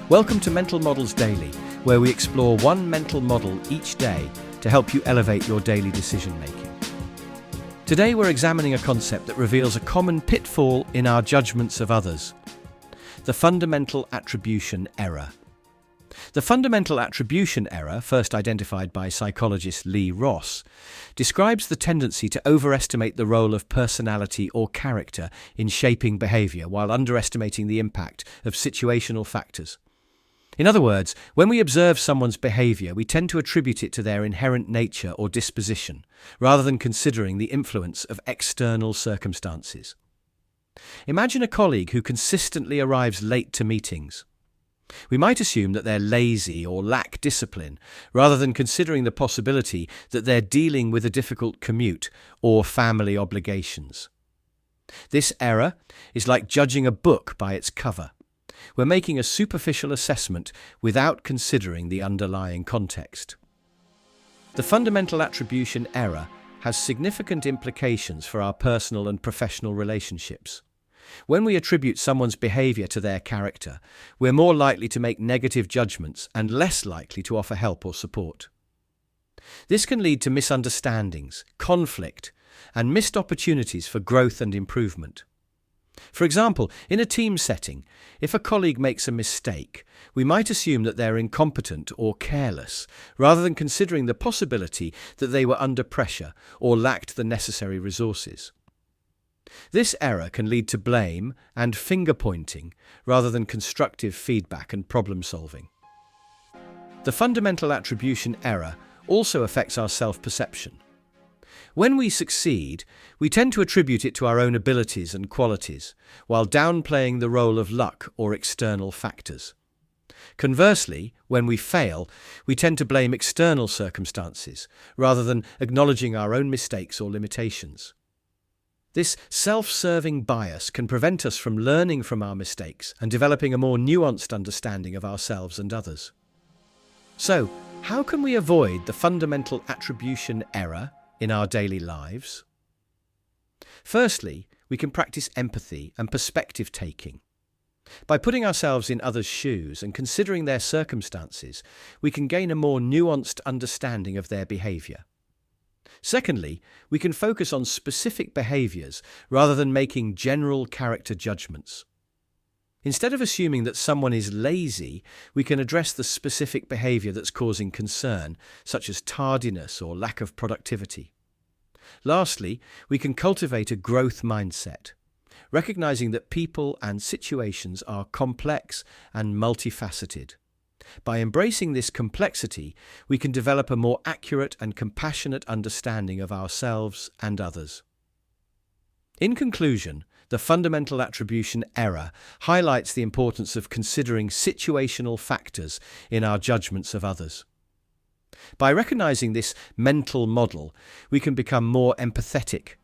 Welcome to Mental Models Daily, where we explore one mental model each day to help you elevate your daily decision-making. Today we're examining a concept that reveals a common pitfall in our judgments of others: the fundamental attribution error. The fundamental attribution error, first identified by psychologist Lee Ross, describes the tendency to overestimate the role of personality or character in shaping behavior while underestimating the impact of situational factors. In other words, when we observe someone's behavior, we tend to attribute it to their inherent nature or disposition, rather than considering the influence of external circumstances. Imagine a colleague who consistently arrives late to meetings. We might assume that they're lazy or lack discipline, rather than considering the possibility that they're dealing with a difficult commute or family obligations. This error is like judging a book by its cover. We're making a superficial assessment without considering the underlying context. The fundamental attribution error has significant implications for our personal and professional relationships. When we attribute someone's behavior to their character, we're more likely to make negative judgments and less likely to offer help or support. This can lead to misunderstandings, conflict, and missed opportunities for growth and improvement. For example, in a team setting, if a colleague makes a mistake, we might assume that they're incompetent or careless, rather than considering the possibility that they were under pressure or lacked the necessary resources. This error can lead to blame and finger-pointing rather than constructive feedback and problem-solving. The fundamental attribution error also affects our self-perception. When we succeed, we tend to attribute it to our own abilities and qualities, while downplaying the role of luck or external factors. Conversely, when we fail, we tend to blame external circumstances, rather than acknowledging our own mistakes or limitations. This self-serving bias can prevent us from learning from our mistakes and developing a more nuanced understanding of ourselves and others. So, how can we avoid the fundamental attribution error in our daily lives? Firstly, we can practice empathy and perspective taking. By putting ourselves in others' shoes and considering their circumstances, we can gain a more nuanced understanding of their behavior. Secondly, we can focus on specific behaviors rather than making general character judgments. Instead of assuming that someone is lazy, we can address the specific behavior that's causing concern, such as tardiness or lack of productivity. Lastly, we can cultivate a growth mindset, recognizing that people and situations are complex and multifaceted. By embracing this complexity, we can develop a more accurate and compassionate understanding of ourselves and others. In conclusion, the fundamental attribution error highlights the importance of considering situational factors in our judgments of others. By recognizing this mental model, we can become more empathetic,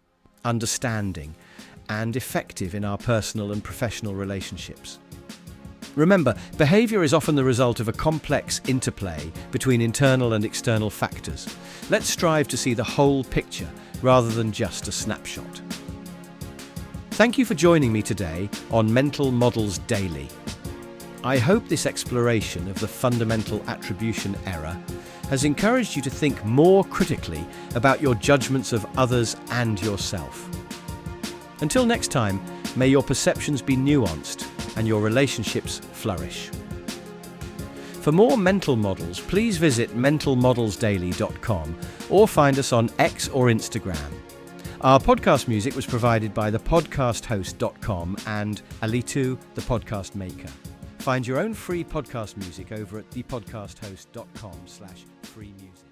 understanding, and effective in our personal and professional relationships. Remember, behavior is often the result of a complex interplay between internal and external factors. Let's strive to see the whole picture rather than just a snapshot. Thank you for joining me today on Mental Models Daily. I hope this exploration of the fundamental attribution error has encouraged you to think more critically about your judgments of others and yourself. Until next time, may your perceptions be nuanced and your relationships flourish. For more mental models, please visit mentalmodelsdaily.com or find us on X or Instagram. Our podcast music was provided by thepodcasthost.com and Alitu, the podcast maker. Find your own free podcast music over at thepodcasthost.com/free music.